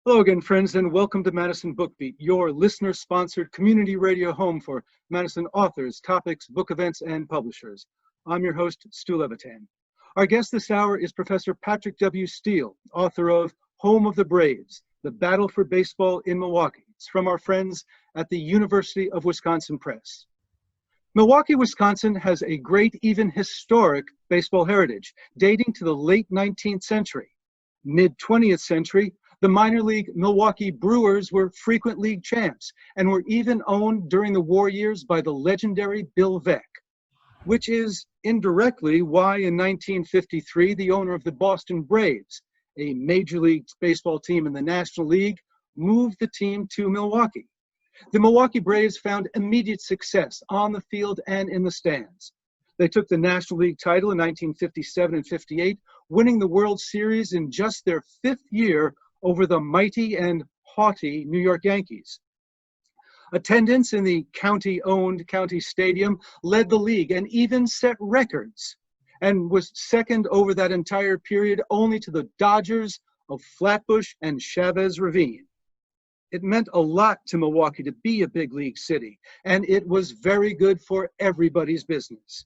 Hello again, friends, and welcome to Madison BookBeat, your listener-sponsored community radio home for Madison authors, topics, book events, and publishers. I'm your host, Stu Levitan. Our guest this hour is Professor Patrick W. Steele, author of Home of the Braves, The Battle for Baseball in Milwaukee. It's from our friends at the University of Wisconsin Press. Milwaukee, Wisconsin has a great, even historic baseball heritage, dating to the late 19th century. Mid-20th century, the minor league Milwaukee Brewers were frequent league champs and were even owned during the war years by the legendary Bill Veeck, which is indirectly why in 1953 the owner of the Boston Braves, a Major League Baseball team in the National League, moved the team to Milwaukee. The Milwaukee Braves found immediate success on the field and in the stands. They took the National League title in 1957 and 58, winning the World Series in just their fifth year over the mighty and haughty New York Yankees. Attendance in the county-owned County Stadium led the league and even set records, and was second over that entire period only to the Dodgers of Flatbush and Chavez Ravine. It meant a lot to Milwaukee to be a big league city, and it was very good for everybody's business.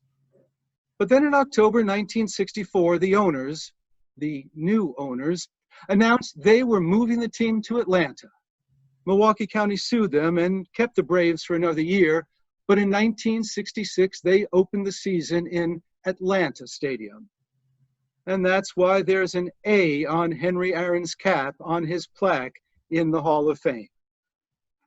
But then in October 1964, the owners, the new owners, announced they were moving the team to Atlanta. Milwaukee County sued them and kept the Braves for another year, but in 1966 they opened the season in Atlanta Stadium. And that's why there's an A on Henry Aaron's cap on his plaque in the Hall of Fame.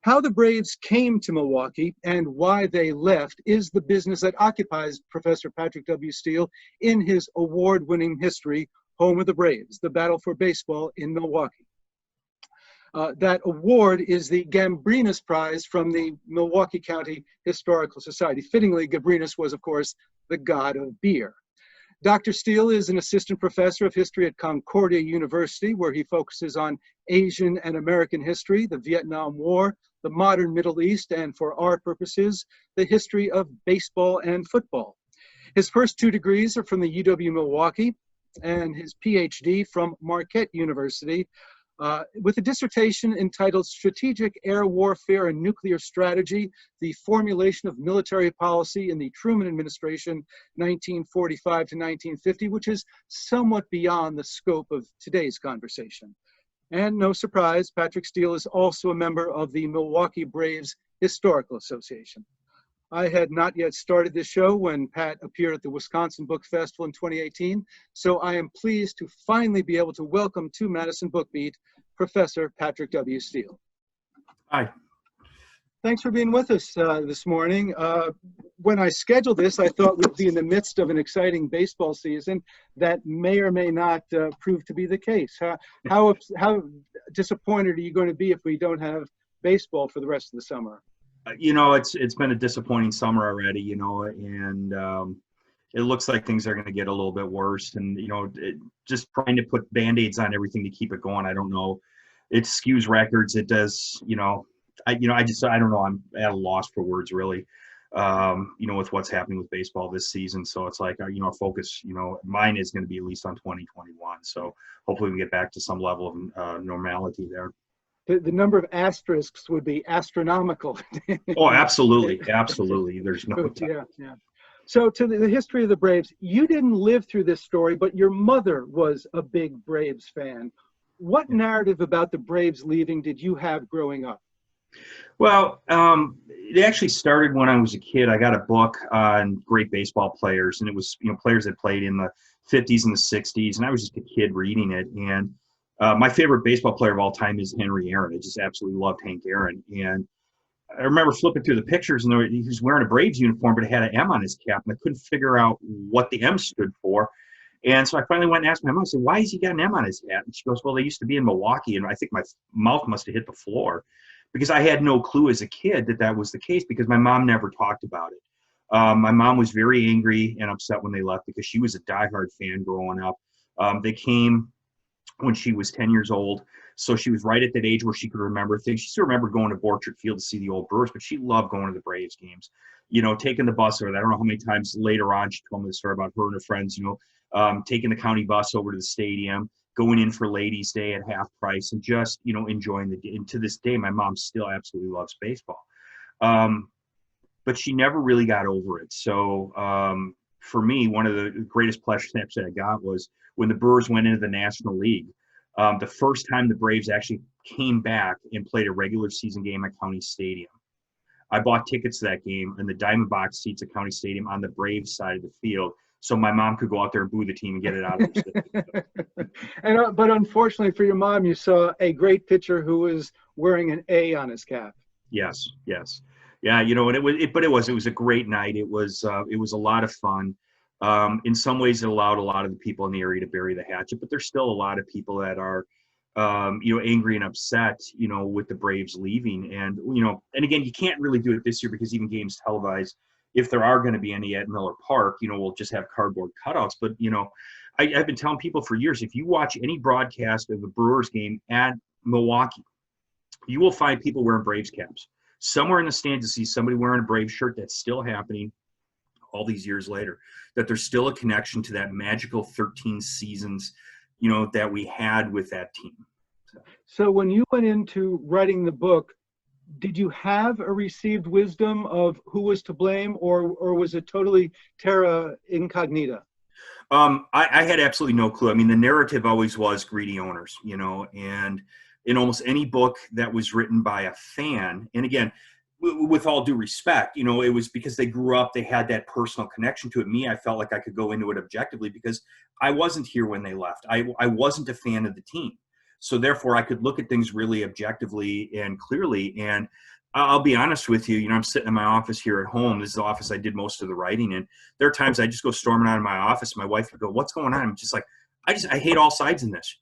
How the Braves came to Milwaukee and why they left is the business that occupies Professor Patrick W. Steele in his award-winning history, Home of the Braves, The Battle for Baseball in Milwaukee. That award is the Gambrinus Prize from the Milwaukee County Historical Society. Fittingly, Gambrinus was, of course, the god of beer. Dr. Steele is an assistant professor of history at Concordia University, where he focuses on Asian and American history, the Vietnam War, the modern Middle East, and for our purposes, the history of baseball and football. His first two degrees are from the UW-Milwaukee, and his PhD from Marquette University, with a dissertation entitled Strategic Air Warfare and Nuclear Strategy, the Formulation of Military Policy in the Truman Administration, 1945 to 1950, which is somewhat beyond the scope of today's conversation. And no surprise, Patrick Steele is also a member of the Milwaukee Braves Historical Association. I had not yet started this show when Pat appeared at the Wisconsin Book Festival in 2018, so I am pleased to finally be able to welcome to Madison BookBeat Professor Patrick W. Steele. Hi. Thanks for being with us this morning. When I scheduled this, I thought we'd be in the midst of an exciting baseball season. That may or may not prove to be the case. How disappointed are you going to be if we don't have baseball for the rest of the summer? You know, it's been a disappointing summer already, you know, and it looks like things are going to get a little bit worse. And, you know, just trying to put Band-Aids on everything to keep it going, I don't know. It skews records. It does, you know, I don't know. I'm at a loss for words, really, you know, with what's happening with baseball this season. So it's like, you know, our focus, you know, mine is going to be at least on 2021. So hopefully we get back to some level of normality there. The number of asterisks would be astronomical. Oh, absolutely. Absolutely. There's no doubt. Yeah. So to the history of the Braves, you didn't live through this story, but your mother was a big Braves fan. What narrative about the Braves leaving did you have growing up? Well, it actually started when I was a kid. I got a book on great baseball players, and it was, you know, players that played in the 50s and the 60s, and I was just a kid reading it. And my favorite baseball player of all time is Henry Aaron. I just absolutely loved Hank Aaron. And I remember flipping through the pictures, and he was wearing a Braves uniform, but it had an M on his cap, and I couldn't figure out what the M stood for. And so I finally went and asked my mom, I said, why has he got an M on his hat? And she goes, well, they used to be in Milwaukee. And I think my mouth must have hit the floor because I had no clue as a kid that that was the case because my mom never talked about it. My mom was very angry and upset when they left because she was a diehard fan growing up. They came when she was 10 years old. So she was right at that age where she could remember things. She still remembered going to Borchard Field to see the old Brewers, but she loved going to the Braves games. You know, taking the bus over. I don't know how many times later on she told me the story about her and her friends, you know, taking the county bus over to the stadium, going in for ladies' day at half price and just, enjoying the day. And to this day, my mom still absolutely loves baseball. But she never really got over it. So for me, one of the greatest pleasures actually I got was when the Brewers went into the National League. The first time the Braves actually came back and played a regular season game at County Stadium. I bought tickets to that game in the diamond box seats at County Stadium on the Braves side of the field, so my mom could go out there and boo the team and get it out of her system. But unfortunately for your mom, you saw a great pitcher who was wearing an A on his cap. Yes. Yeah, and it was a great night. It was a lot of fun. In some ways, it allowed a lot of the people in the area to bury the hatchet, but there's still a lot of people that are, angry and upset, with the Braves leaving. And, and again, you can't really do it this year because even games televised, if there are going to be any at Miller Park, we'll just have cardboard cutouts. But, I've been telling people for years, if you watch any broadcast of a Brewers game at Milwaukee, you will find people wearing Braves caps. Somewhere in the stands, you see somebody wearing a Braves shirt. That's still happening all these years later, that there's still a connection to that magical 13 seasons, that we had with that team. So when you went into writing the book, did you have a received wisdom of who was to blame, or was it totally terra incognita? I had absolutely no clue. I mean, the narrative always was greedy owners, and in almost any book that was written by a fan, and again, with all due respect, it was because they grew up, they had that personal connection to it. Me, I felt like I could go into it objectively because I wasn't here when they left. I wasn't a fan of the team. So therefore, I could look at things really objectively and clearly. And I'll be honest with you, I'm sitting in my office here at home. This is the office I did most of the writing in. There are times I just go storming out of my office. My wife would go, "What's going on?" I'm just like, I hate all sides in this.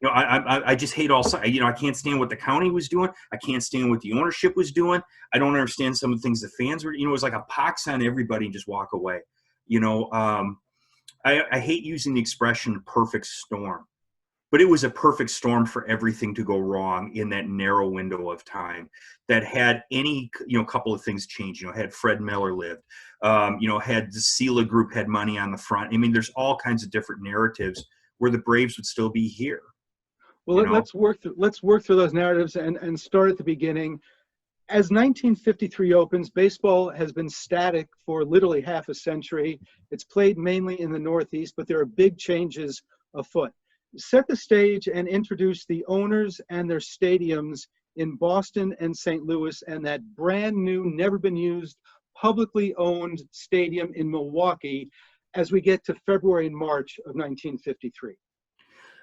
I just hate all sides. I can't stand what the county was doing. I can't stand what the ownership was doing. I don't understand some of the things the fans were, it was like a pox on everybody and just walk away. I hate using the expression perfect storm, but it was a perfect storm for everything to go wrong in that narrow window of time that had any, couple of things change, had Fred Miller lived, had the Steele group had money on the front. I mean, there's all kinds of different narratives where the Braves would still be here. Well, let's work through those narratives and start at the beginning. As 1953 opens, baseball has been static for literally half a century. It's played mainly in the Northeast, but there are big changes afoot. Set the stage and introduce the owners and their stadiums in Boston and St. Louis, and that brand new, never been used, publicly owned stadium in Milwaukee as we get to February and March of 1953.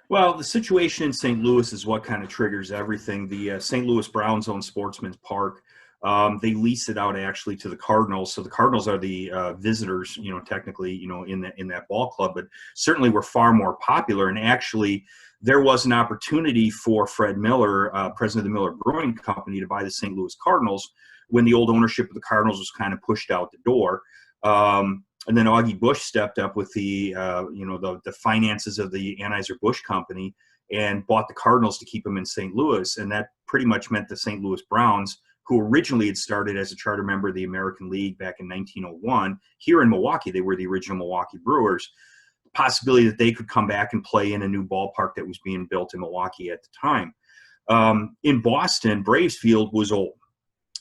Well, the situation in St. Louis is what kind of triggers everything. The St. Louis Browns own Sportsman's Park. They lease it out actually to the Cardinals. So the Cardinals are the visitors, technically, in that ball club, but certainly were far more popular. And actually, there was an opportunity for Fred Miller, president of the Miller Brewing Company, to buy the St. Louis Cardinals when the old ownership of the Cardinals was kind of pushed out the door. And then Augie Bush stepped up with the finances of the Anheuser-Busch company and bought the Cardinals to keep them in St. Louis. And that pretty much meant the St. Louis Browns, who originally had started as a charter member of the American League back in 1901, here in Milwaukee. They were the original Milwaukee Brewers. The possibility that they could come back and play in a new ballpark that was being built in Milwaukee at the time. In Boston, Braves Field was old.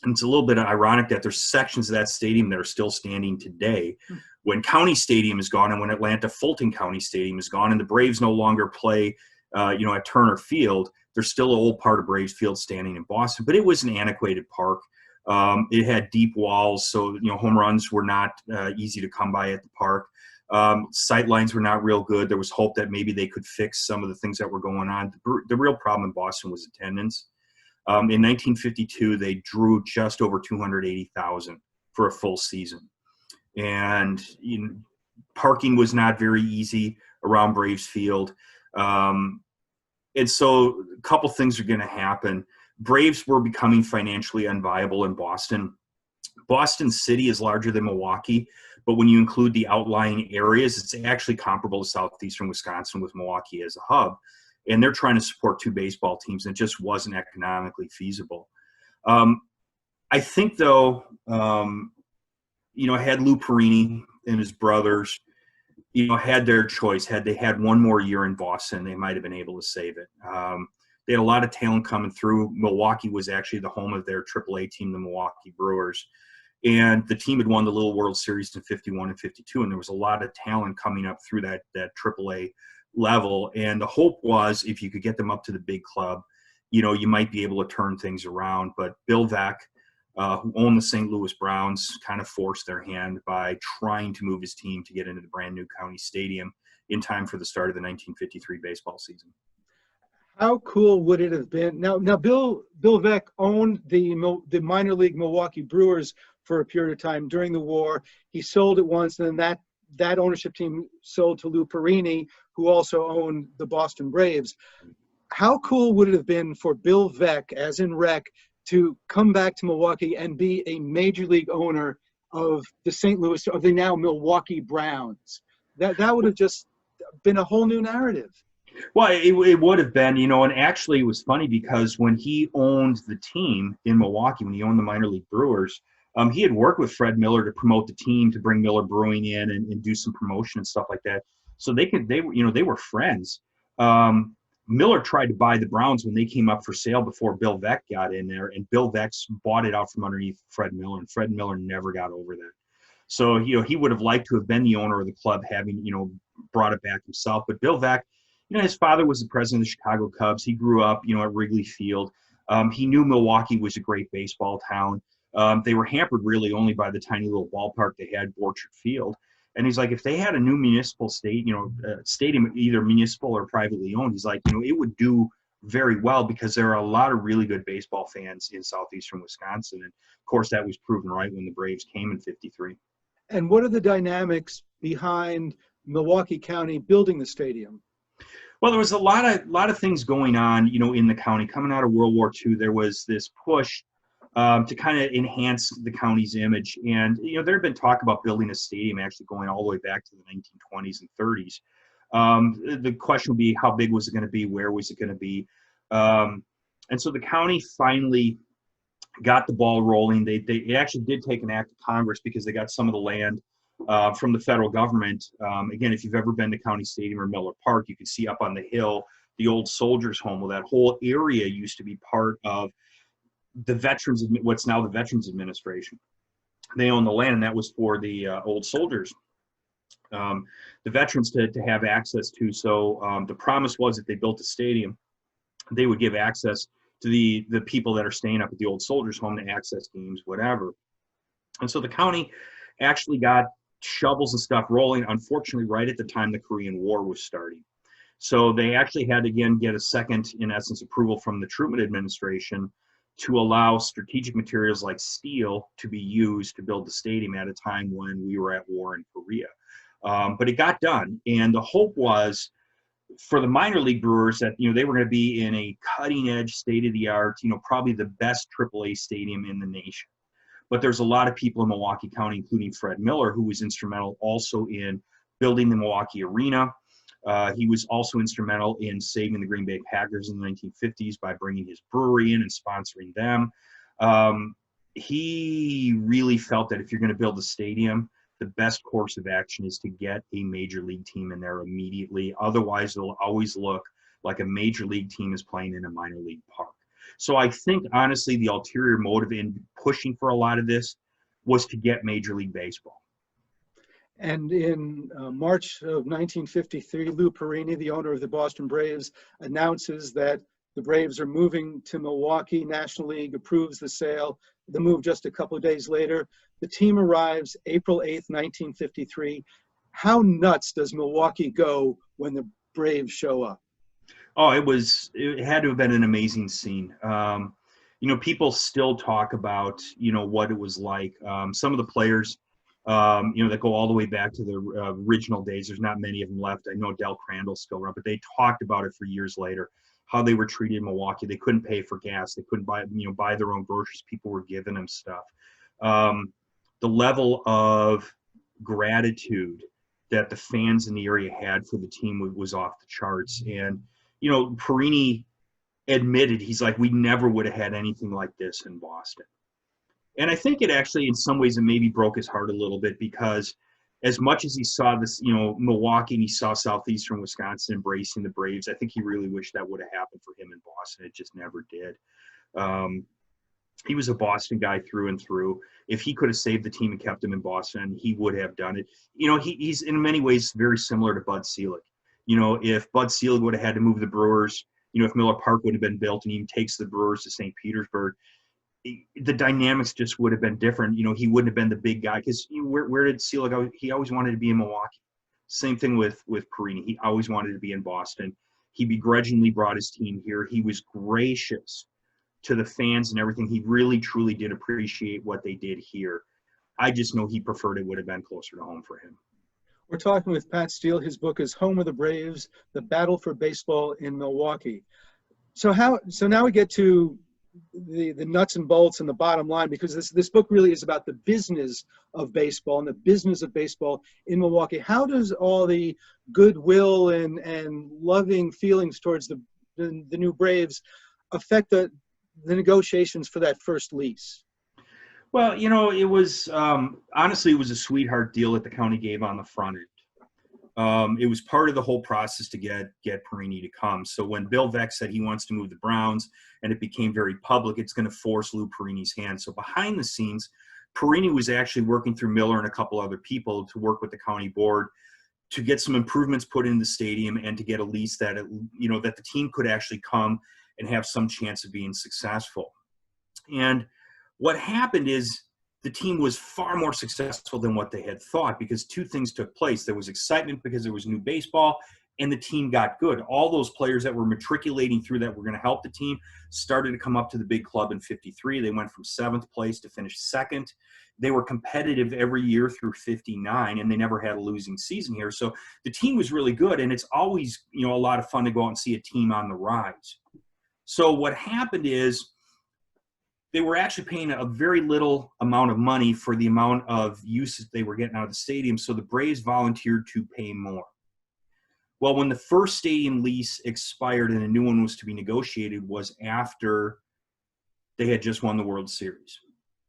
And it's a little bit ironic that there's sections of that stadium that are still standing today. When County Stadium is gone and when Atlanta Fulton County Stadium is gone and the Braves no longer play, at Turner Field, there's still an old part of Braves Field standing in Boston. But it was an antiquated park. It had deep walls, so home runs were not easy to come by at the park. Sight lines were not real good. There was hope that maybe they could fix some of the things that were going on. The real problem in Boston was attendance. In 1952, they drew just over 280,000 for a full season. And parking was not very easy around Braves Field. And so a couple things are going to happen. Braves were becoming financially unviable in Boston. Boston City is larger than Milwaukee, but when you include the outlying areas, it's actually comparable to southeastern Wisconsin with Milwaukee as a hub. And they're trying to support two baseball teams, and it just wasn't economically feasible. I think, though, had Lou Perini and his brothers, had their choice, had they had one more year in Boston, they might have been able to save it. They had a lot of talent coming through. Milwaukee was actually the home of their AAA team, the Milwaukee Brewers. And the team had won the Little World Series in 51 and 52, and there was a lot of talent coming up through that AAA level. And the hope was if you could get them up to the big club, you might be able to turn things around. But Bill Veeck, who owned the St. Louis Browns, kind of forced their hand by trying to move his team to get into the brand new county stadium in time for the start of the 1953 baseball season. How cool would it have been? Now Bill Veeck owned the minor league Milwaukee Brewers for a period of time during the war. He sold it once, and then that ownership team sold to Lou Perini, who also owned the Boston Braves. How cool would it have been for Bill Veeck, as in Rec, to come back to Milwaukee and be a major league owner of the now Milwaukee Browns? That would have just been a whole new narrative. Well, it would have been, and actually it was funny because when he owned the team in Milwaukee, when he owned the minor league Brewers, he had worked with Fred Miller to promote the team, to bring Miller Brewing in and do some promotion and stuff like that. So they were friends. Miller tried to buy the Browns when they came up for sale before Bill Veeck got in there, and Bill Veeck bought it out from underneath Fred Miller, and Fred Miller never got over that. So, he would have liked to have been the owner of the club, having, brought it back himself. But Bill Veeck, his father was the president of the Chicago Cubs. He grew up, at Wrigley Field. He knew Milwaukee was a great baseball town. They were hampered really only by the tiny little ballpark they had, Orchard Field. And he's like, if they had a new municipal stadium, either municipal or privately owned, he's like, it would do very well because there are a lot of really good baseball fans in southeastern Wisconsin. And of course, that was proven right when the Braves came in 53. And what are the dynamics behind Milwaukee County building the stadium? Well, there was a lot of things going on, in the county. Coming out of World War II, there was this push to kind of enhance the county's image. And, there had been talk about building a stadium actually going all the way back to the 1920s and 30s. The question would be, how big was it going to be? Where was it going to be? And so the county finally got the ball rolling. They actually did take an act of Congress because they got some of the land from the federal government. Again, if you've ever been to County Stadium or Miller Park, you can see up on the hill the old soldiers' home. Well, that whole area used to be part of what's now the Veterans Administration. They own the land, and that was for the old soldiers, the veterans to have access to. So the promise was if they built a stadium, they would give access to the people that are staying up at the old soldiers' home to access games, whatever. And so the county actually got shovels and stuff rolling, unfortunately, right at the time the Korean War was starting. So they actually had to, again, get a second, in essence, approval from the Truman administration to allow strategic materials like steel to be used to build the stadium at a time when we were at war in Korea. But it got done, and the hope was for the minor league Brewers that, they were going to be in a cutting-edge, state-of-the-art, probably the best AAA stadium in the nation. But there's a lot of people in Milwaukee County, including Fred Miller, who was instrumental also in building the Milwaukee Arena. He was also instrumental in saving the Green Bay Packers in the 1950s by bringing his brewery in and sponsoring them. He really felt that if you're going to build a stadium, the best course of action is to get a major league team in there immediately. Otherwise, it'll always look like a major league team is playing in a minor league park. So I think, honestly, the ulterior motive in pushing for a lot of this was to get Major League Baseball. And in March of 1953, Lou Perini, the owner of the Boston Braves, announces that the Braves are moving to Milwaukee. National League approves the sale. The move just a couple of days later. The team arrives April 8th, 1953. How nuts does Milwaukee go when the Braves show up? Oh, it had to have been an amazing scene. People still talk about, what it was like. Some of the players, that go all the way back to the original days. There's not many of them left. I know Del Crandall's still around, but they talked about it for years later, how they were treated in Milwaukee. They couldn't pay for gas. They couldn't buy their own groceries. People were giving them stuff. The level of gratitude that the fans in the area had for the team was off the charts. And, Perini admitted, he's like, we never would have had anything like this in Boston. And I think it actually, in some ways, it maybe broke his heart a little bit because as much as he saw this, Milwaukee, and he saw Southeastern Wisconsin embracing the Braves, I think he really wished that would have happened for him in Boston. It just never did. He was a Boston guy through and through. If he could have saved the team and kept him in Boston, he would have done it. He's in many ways very similar to Bud Selig. If Bud Selig would have had to move the Brewers, if Miller Park would have been built and he takes the Brewers to St. Petersburg, the dynamics just would have been different. He wouldn't have been the big guy because where did Selig go? He always wanted to be in Milwaukee. Same thing with Perini. He always wanted to be in Boston. He begrudgingly brought his team here. He was gracious to the fans and everything. He really, truly did appreciate what they did here. I just know he preferred it would have been closer to home for him. We're talking with Pat Steele. His book is Home of the Braves, The Battle for Baseball in Milwaukee. So now we get to the nuts and bolts and the bottom line, because this book really is about the business of baseball and the business of baseball in Milwaukee. How does all the goodwill and loving feelings towards the new Braves affect the negotiations for that first lease? Well, it was honestly, it was a sweetheart deal that the county gave on the front end. It was part of the whole process to get Perini to come. So when Bill Veeck said he wants to move the Browns and it became very public, it's going to force Lou Perini's hand. So behind the scenes, Perini was actually working through Miller and a couple other people to work with the county board to get some improvements put in the stadium and to get a lease that that the team could actually come and have some chance of being successful. And what happened is the team was far more successful than what they had thought, because two things took place. There was excitement because there was new baseball, and the team got good. All those players that were matriculating through that were going to help the team started to come up to the big club in 53. They went from 7th place to finish 2nd. They were competitive every year through 59, and they never had a losing season here. So the team was really good, and it's always a lot of fun to go out and see a team on the rise. So what happened is they were actually paying a very little amount of money for the amount of use that they were getting out of the stadium, so the Braves volunteered to pay more. Well, when the first stadium lease expired and a new one was to be negotiated was after they had just won the World Series.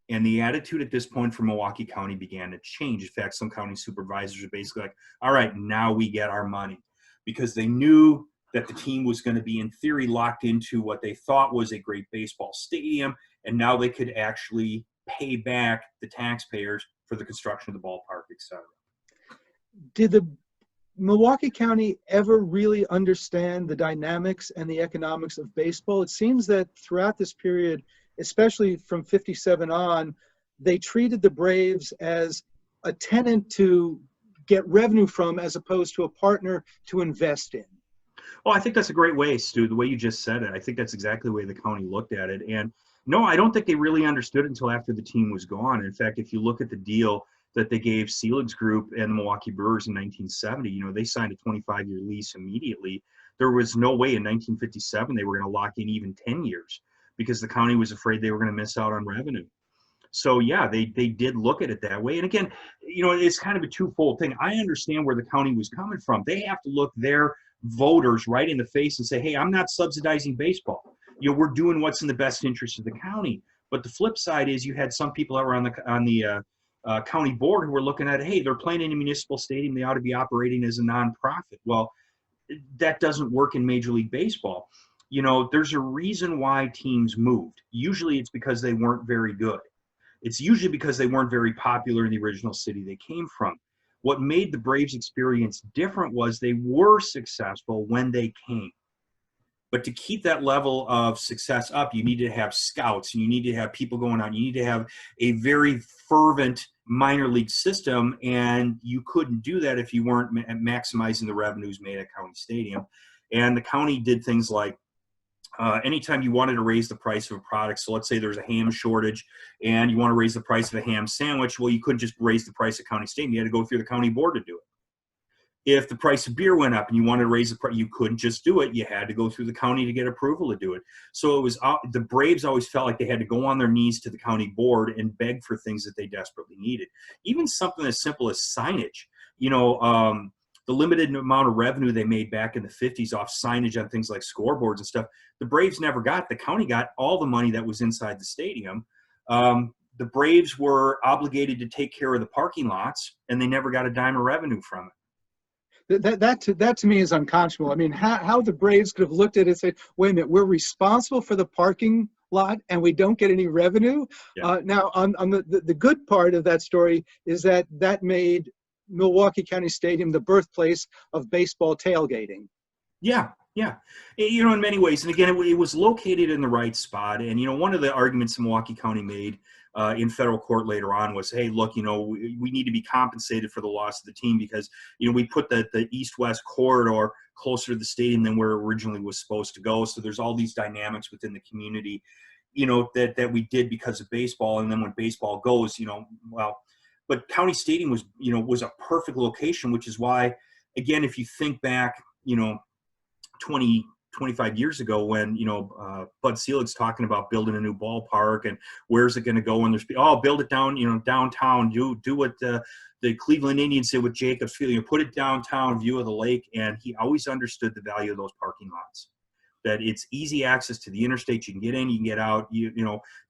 And the attitude at this point from Milwaukee County began to change. In fact, some county supervisors are basically like, all right, now we get our money, because they knew that the team was going to be, in theory, locked into what they thought was a great baseball stadium, and now they could actually pay back the taxpayers for the construction of the ballpark, et cetera. Did the Milwaukee County ever really understand the dynamics and the economics of baseball? It seems that throughout this period, especially from 57 on, they treated the Braves as a tenant to get revenue from as opposed to a partner to invest in. Well, I think that's a great way, Stu, the way you just said it. I think that's exactly the way the county looked at it. And no, I don't think they really understood it until after the team was gone. In fact, if you look at the deal that they gave Selig's group and the Milwaukee Brewers in 1970, they signed a 25-year lease immediately. There was no way in 1957 they were going to lock in even 10 years because the county was afraid they were going to miss out on revenue. So, yeah, they did look at it that way. And again, it's kind of a twofold thing. I understand where the county was coming from. They have to look their voters right in the face and say, hey, I'm not subsidizing baseball. We're doing what's in the best interest of the county. But the flip side is you had some people that were on the county board who were looking at, hey, they're playing in a municipal stadium. They ought to be operating as a nonprofit. Well, that doesn't work in Major League Baseball. There's a reason why teams moved. Usually it's because they weren't very good. It's usually because they weren't very popular in the original city they came from. What made the Braves experience different was they were successful when they came. But to keep that level of success up, you need to have scouts, and you need to have people going on. You need to have a very fervent minor league system, and you couldn't do that if you weren't maximizing the revenues made at County Stadium. And the county did things like anytime you wanted to raise the price of a product, so let's say there's a ham shortage and you want to raise the price of a ham sandwich, well, you couldn't just raise the price of County Stadium. You had to go through the county board to do it. If the price of beer went up and you wanted to raise the price, you couldn't just do it. You had to go through the county to get approval to do it. So it was the Braves always felt like they had to go on their knees to the county board and beg for things that they desperately needed. Even something as simple as signage. The limited amount of revenue they made back in the 50s off signage on things like scoreboards and stuff, the Braves never got. The county got all the money that was inside the stadium. the Braves were obligated to take care of the parking lots, and they never got a dime of revenue from it. That to me is unconscionable. I mean, how the Braves could have looked at it and said, wait a minute, we're responsible for the parking lot and we don't get any revenue. Yeah. Now, on the good part of that story is that made Milwaukee County Stadium the birthplace of baseball tailgating. Yeah, yeah. In many ways. And again, it was located in the right spot. And, one of the arguments Milwaukee County made in federal court later on was, hey, look, we need to be compensated for the loss of the team because, we put the east-west corridor closer to the stadium than where it originally was supposed to go. So there's all these dynamics within the community, that we did because of baseball. And then when baseball goes, but County Stadium was a perfect location, which is why, again, if you think back, 25 years ago when, Bud Selig's talking about building a new ballpark and where's it going to go when there's, build it down, downtown, do what the Cleveland Indians did with Jacobs Field, put it downtown, view of the lake. And he always understood the value of those parking lots, that it's easy access to the interstate. You can get in, you can get out.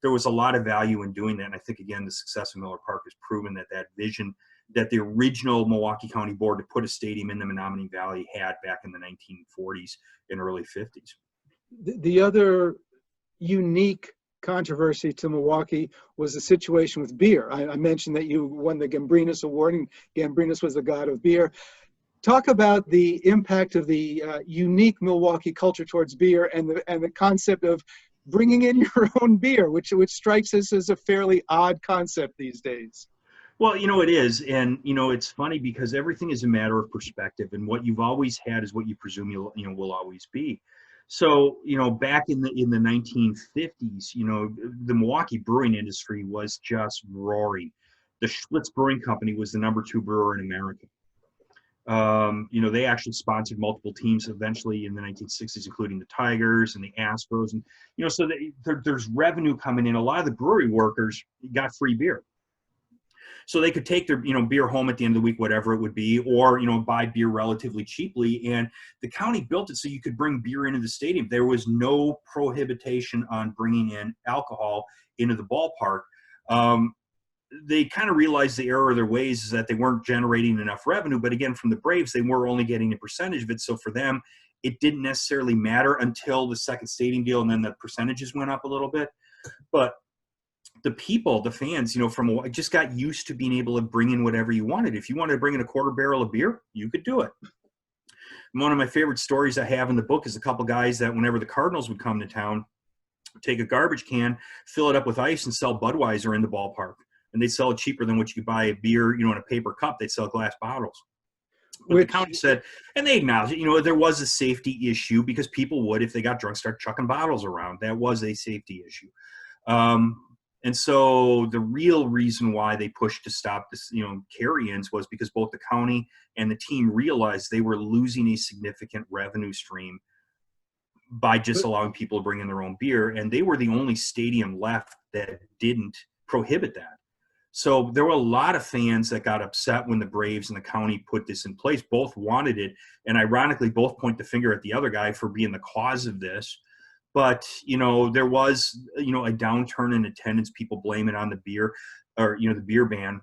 There was a lot of value in doing that. And I think, again, the success of Miller Park has proven that vision that the original Milwaukee County Board to put a stadium in the Menominee Valley had back in the 1940s and early 50s. The other unique controversy to Milwaukee was the situation with beer. I mentioned that you won the Gambrinus Award, and Gambrinus was the god of beer. Talk about the impact of the unique Milwaukee culture towards beer and the concept of bringing in your own beer, which strikes us as a fairly odd concept these days. Well, it is. And, it's funny because everything is a matter of perspective, and what you've always had is what you presume will always be. So, back in the 1950s, the Milwaukee brewing industry was just roaring. The Schlitz Brewing Company was the #2 brewer in America. They actually sponsored multiple teams eventually in the 1960s, including the Tigers and the Astros. And, so there's revenue coming in. A lot of the brewery workers got free beer. So they could take their, beer home at the end of the week, whatever it would be, or, buy beer relatively cheaply. And the county built it so you could bring beer into the stadium. There was no prohibition on bringing in alcohol into the ballpark. They kind of realized the error of their ways is that they weren't generating enough revenue. But again, from the Braves, they were only getting a percentage of it. So for them, it didn't necessarily matter until the second stadium deal, and then the percentages went up a little bit. But the people, the fans, just got used to being able to bring in whatever you wanted. If you wanted to bring in a quarter barrel of beer, you could do it. One of my favorite stories I have in the book is a couple guys that whenever the Cardinals would come to town, take a garbage can, fill it up with ice, and sell Budweiser in the ballpark. And they'd sell it cheaper than what you could buy a beer, in a paper cup. They'd sell glass bottles. But the county said, and they acknowledged it, there was a safety issue because people would, if they got drunk, start chucking bottles around. That was a safety issue. And so the real reason why they pushed to stop this, carry-ins was because both the county and the team realized they were losing a significant revenue stream by just allowing people to bring in their own beer. And they were the only stadium left that didn't prohibit that. So there were a lot of fans that got upset when the Braves and the county put this in place. Both wanted it. And ironically, both point the finger at the other guy for being the cause of this. But, there was, a downturn in attendance, people blame it on the beer or, the beer ban.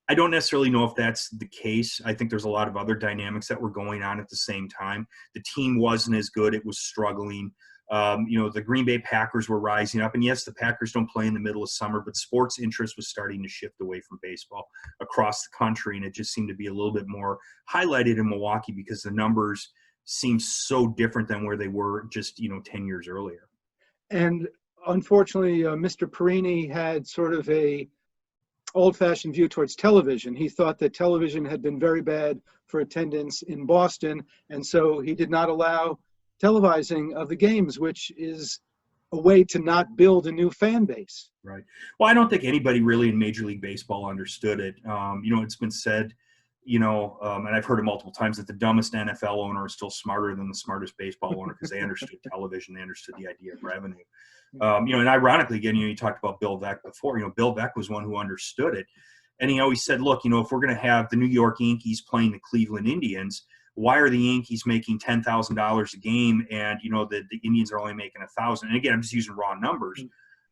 I don't necessarily know if that's the case. I think there's a lot of other dynamics that were going on at the same time. The team wasn't as good. It was struggling. The Green Bay Packers were rising up. And yes, the Packers don't play in the middle of summer, but sports interest was starting to shift away from baseball across the country. And it just seemed to be a little bit more highlighted in Milwaukee because the numbers seems so different than where they were just 10 years earlier. And unfortunately, Mr. Perini had sort of a old-fashioned view towards television. He thought that television had been very bad for attendance in Boston, and so he did not allow televising of the games, which is a way to not build a new fan base. Right. Well, I don't think anybody really in Major League Baseball understood it. It's been said, and I've heard it multiple times, that the dumbest NFL owner is still smarter than the smartest baseball owner because they understood television, they understood the idea of revenue. And ironically, again, you talked about Bill Veeck before. Bill Veeck was one who understood it. And he always said, look, if we're going to have the New York Yankees playing the Cleveland Indians, why are the Yankees making $10,000 a game and, the Indians are only making $1,000? And again, I'm just using raw numbers.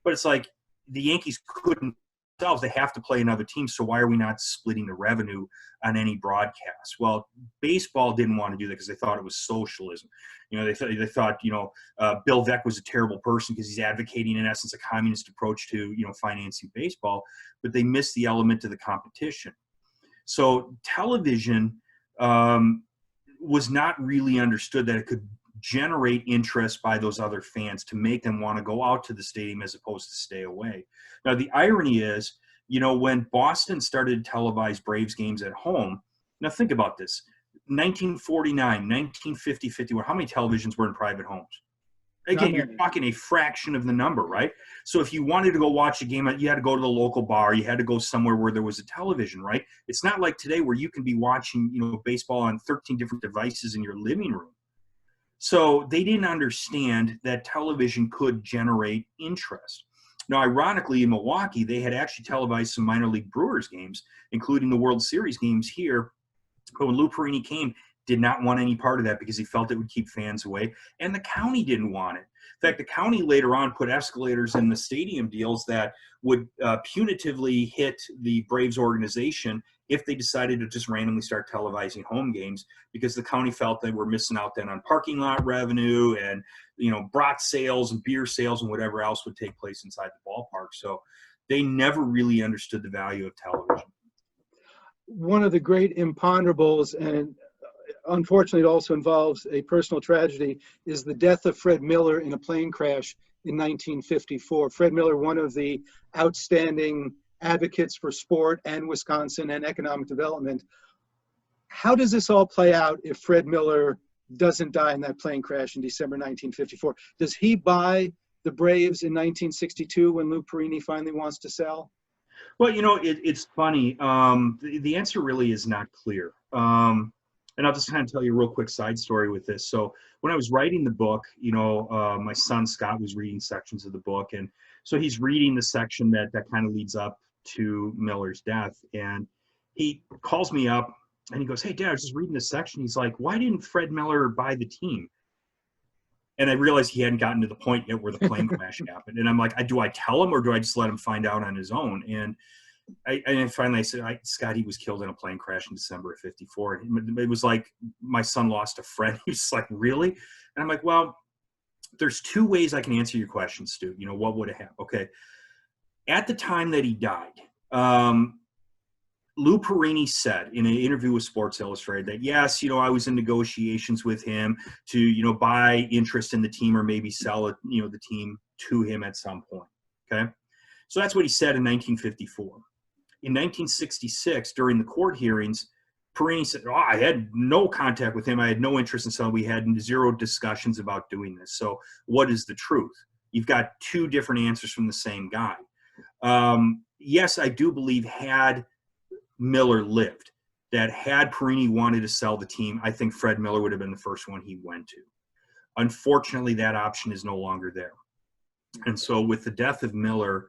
But it's like the Yankees couldn't themselves, they have to play another team. So why are we not splitting the revenue on any broadcast? Well, baseball didn't want to do that because they thought it was socialism. They thought Bill Veeck was a terrible person because he's advocating, in essence, a communist approach to, financing baseball, but they missed the element of the competition. So television was not really understood that it could generate interest by those other fans to make them want to go out to the stadium as opposed to stay away. Now, the irony is, when Boston started to televise Braves games at home, now think about this, 1949, 1950, 51, how many televisions were in private homes? Again, you're talking a fraction of the number, right? So if you wanted to go watch a game, you had to go to the local bar. You had to go somewhere where there was a television, right? It's not like today where you can be watching, baseball on 13 different devices in your living room. So they didn't understand that television could generate interest. Now, ironically, in Milwaukee, they had actually televised some minor league Brewers games, including the World Series games here. But when Lou Perini came, did not want any part of that because he felt it would keep fans away. And the county didn't want it. In fact, the county later on put escalators in the stadium deals that would punitively hit the Braves organization if they decided to just randomly start televising home games, because the county felt they were missing out then on parking lot revenue and, brat sales and beer sales and whatever else would take place inside the ballpark. So they never really understood the value of television. One of the great imponderables, and unfortunately it also involves a personal tragedy, is the death of Fred Miller in a plane crash in 1954. Fred Miller, one of the outstanding advocates for sport and Wisconsin and economic development. How does this all play out if Fred Miller doesn't die in that plane crash in December 1954? Does he buy the Braves in 1962 when Lou Perini finally wants to sell? Well, it's funny. The answer really is not clear. And I'll just kind of tell you a real quick side story with this. So when I was writing the book, my son Scott was reading sections of the book. And so he's reading the section that kind of leads up to Miller's death. And he calls me up and he goes, "Hey, Dad, I was just reading this section." He's like, "Why didn't Fred Miller buy the team?" And I realized he hadn't gotten to the point yet where the plane crash happened. And I'm like, do I tell him or do I just let him find out on his own? And finally I said, "Scott, he was killed in a plane crash in December of 54. And it was like my son lost a friend." He was like, "Really?" And I'm like, well, there's two ways I can answer your question, Stu. What would have happened? Okay. At the time that he died, Lou Perini said in an interview with Sports Illustrated that, yes, I was in negotiations with him to, buy interest in the team or maybe sell it, the team to him at some point. Okay. So that's what he said in 1954. In 1966, during the court hearings, Perini said, I had no contact with him. I had no interest in selling. We had zero discussions about doing this. So what is the truth? You've got two different answers from the same guy. Yes, I do believe had Miller lived, that had Perini wanted to sell the team, I think Fred Miller would have been the first one he went to. Unfortunately, that option is no longer there. And so with the death of Miller,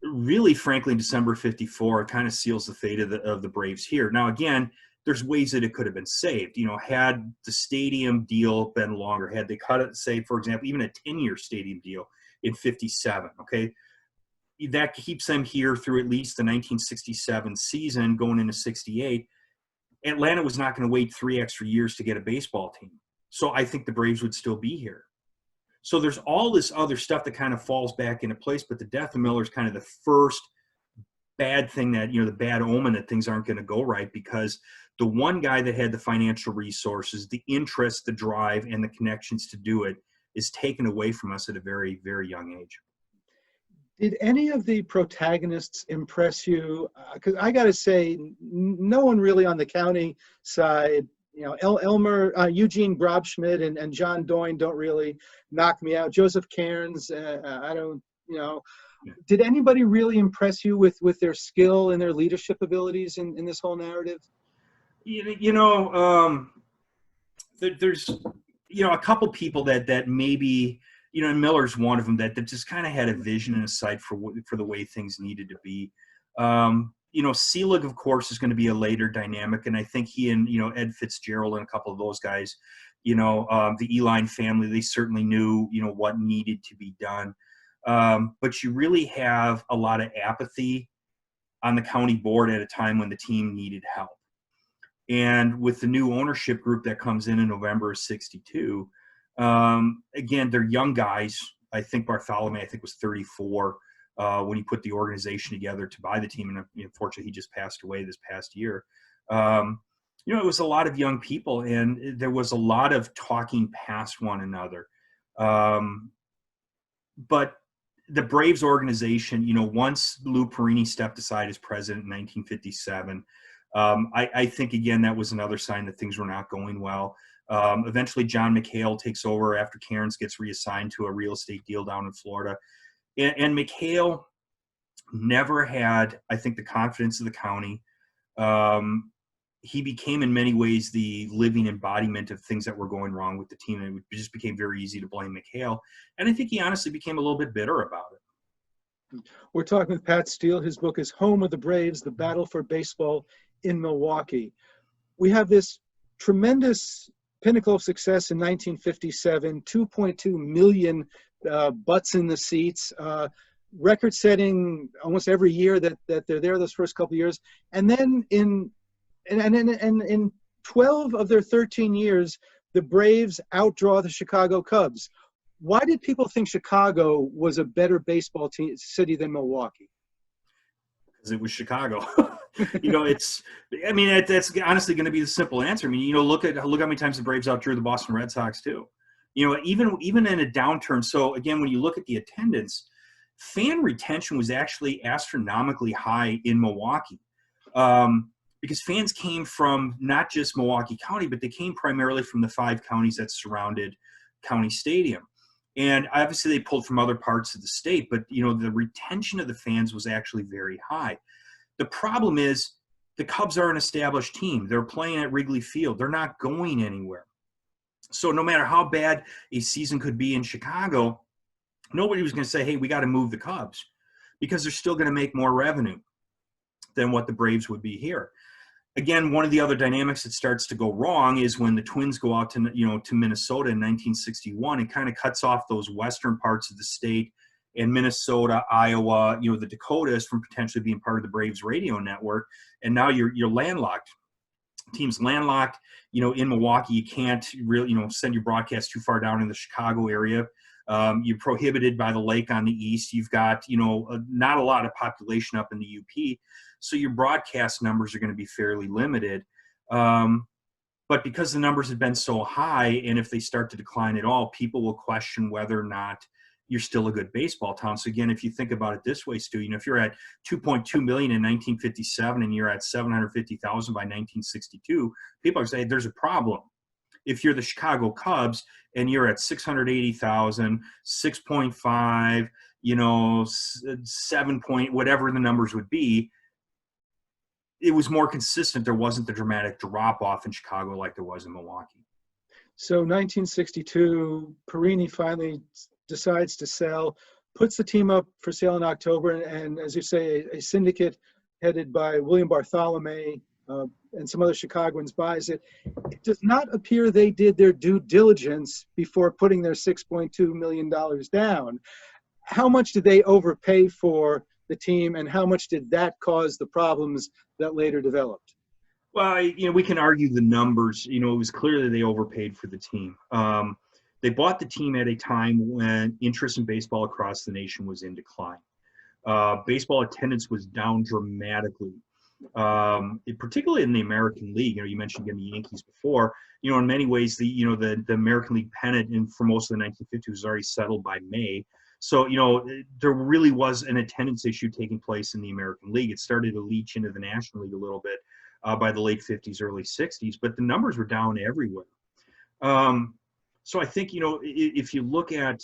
really, frankly, in December 54, it kind of seals the fate of the Braves here. Now, again, there's ways that it could have been saved. Had the stadium deal been longer, had they cut it, say, for example, even a 10-year stadium deal in 57, okay, that keeps them here through at least the 1967 season going into 68. Atlanta was not going to wait 3 extra years to get a baseball team. So I think the Braves would still be here. So there's all this other stuff that kind of falls back into place, but the death of Miller is kind of the first bad thing that, the bad omen that things aren't going to go right, because the one guy that had the financial resources, the interest, the drive, and the connections to do it is taken away from us at a very, very young age. Did any of the protagonists impress you? Because I got to say, no one really on the county side, Elmer, Eugene Grobschmidt and John Doyne don't really knock me out. Joseph Cairns, I don't, Did anybody really impress you with their skill and their leadership abilities in this whole narrative? There's, a couple people that maybe, and Miller's one of them that just kind of had a vision and a sight for the way things needed to be. Selig, of course, is going to be a later dynamic, and I think he and, Ed Fitzgerald and a couple of those guys, the Eline family, they certainly knew, what needed to be done. But you really have a lot of apathy on the county board at a time when the team needed help. And with the new ownership group that comes in November of '62, again, they're young guys. I think Bartholomew, was 34 when he put the organization together to buy the team. And unfortunately, he just passed away this past year. It was a lot of young people, and there was a lot of talking past one another. But the Braves organization, once Lou Perini stepped aside as president in 1957, I think, again, that was another sign that things were not going well. Eventually, John McHale takes over after Cairns gets reassigned to a real estate deal down in Florida. And McHale never had, I think, the confidence of the county. He became, in many ways, the living embodiment of things that were going wrong with the team. And it just became very easy to blame McHale. And I think he honestly became a little bit bitter about it. We're talking with Pat Steele. His book is Home of the Braves, The Battle for Baseball in Milwaukee. We have this tremendous pinnacle of success in 1957, 2.2 million butts in the seats, record-setting almost every year that they're there those first couple of years. And then in 12 of their 13 years, the Braves outdraw the Chicago Cubs. Why did people think Chicago was a better baseball city than Milwaukee? Because it was Chicago. That's honestly going to be the simple answer. Look how many times the Braves outdrew the Boston Red Sox too. Even in a downturn. So again, when you look at the attendance, fan retention was actually astronomically high in Milwaukee. Because fans came from not just Milwaukee County, but they came primarily from the 5 counties that surrounded County Stadium. And obviously they pulled from other parts of the state, but the retention of the fans was actually very high. The problem is the Cubs are an established team. They're playing at Wrigley Field. They're not going anywhere. So no matter how bad a season could be in Chicago, nobody was going to say, hey, we got to move the Cubs, because they're still going to make more revenue than what the Braves would be here. Again, one of the other dynamics that starts to go wrong is when the Twins go out to Minnesota in 1961. It kind of cuts off those western parts of the state, and Minnesota, Iowa, the Dakotas, from potentially being part of the Braves radio network. And now you're landlocked. Team's landlocked. In Milwaukee, you can't really send your broadcast too far down in the Chicago area. You're prohibited by the lake on the east. You've got not a lot of population up in the UP. So your broadcast numbers are going to be fairly limited. But because the numbers have been so high, and if they start to decline at all, people will question whether or not you're still a good baseball town. So again, if you think about it this way, Stu, if you're at 2.2 million in 1957 and you're at 750,000 by 1962, people are saying there's a problem. If you're the Chicago Cubs and you're at 680,000, 6.5, 7 point, whatever the numbers would be, it was more consistent. There wasn't the dramatic drop off in Chicago like there was in Milwaukee. So 1962, Perini finally decides to sell, puts the team up for sale in October, and as you say, a syndicate headed by William Bartholomew and some other Chicagoans buys it. It does not appear they did their due diligence before putting their $6.2 million down. How much did they overpay for the team, and how much did that cause the problems that later developed? Well, we can argue the numbers. It was clear that they overpaid for the team. They bought the team at a time when interest in baseball across the nation was in decline. Baseball attendance was down dramatically, particularly in the American League. You mentioned again the Yankees before. In many ways, the American League pennant for most of the 1950s was already settled by May. So, there really was an attendance issue taking place in the American League. It started to leach into the National League a little bit by the late 50s, early 60s, but the numbers were down everywhere. So I think, if you look at,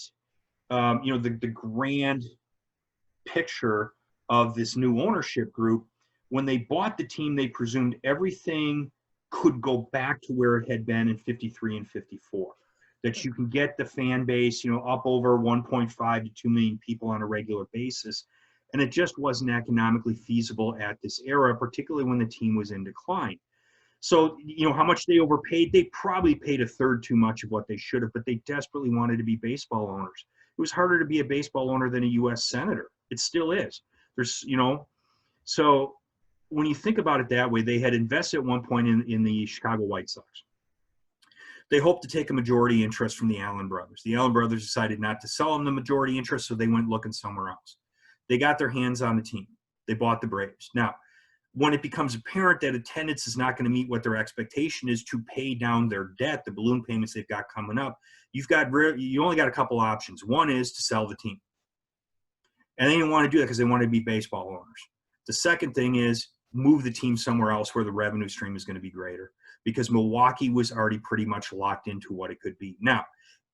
the grand picture of this new ownership group, when they bought the team, they presumed everything could go back to where it had been in 53 and 54. That you can get the fan base, up over 1.5 to 2 million people on a regular basis. And it just wasn't economically feasible at this era, particularly when the team was in decline. So, how much they overpaid? They probably paid a third too much of what they should have, but they desperately wanted to be baseball owners. it was harder to be a baseball owner than a U.S. senator. It still is. So when you think about it that way, they had invested at one point in the Chicago White Sox. They hoped to take a majority interest from the Allen brothers. The Allen brothers decided not to sell them the majority interest, so they went looking somewhere else. They got their hands on the team. They bought the Braves. Now, when it becomes apparent that attendance is not going to meet what their expectation is to pay down their debt, the balloon payments they've got coming up, you only got a couple options. One is to sell the team. And they didn't want to do that because they wanted to be baseball owners. The second thing is move the team somewhere else where the revenue stream is going to be greater, because Milwaukee was already pretty much locked into what it could be. Now,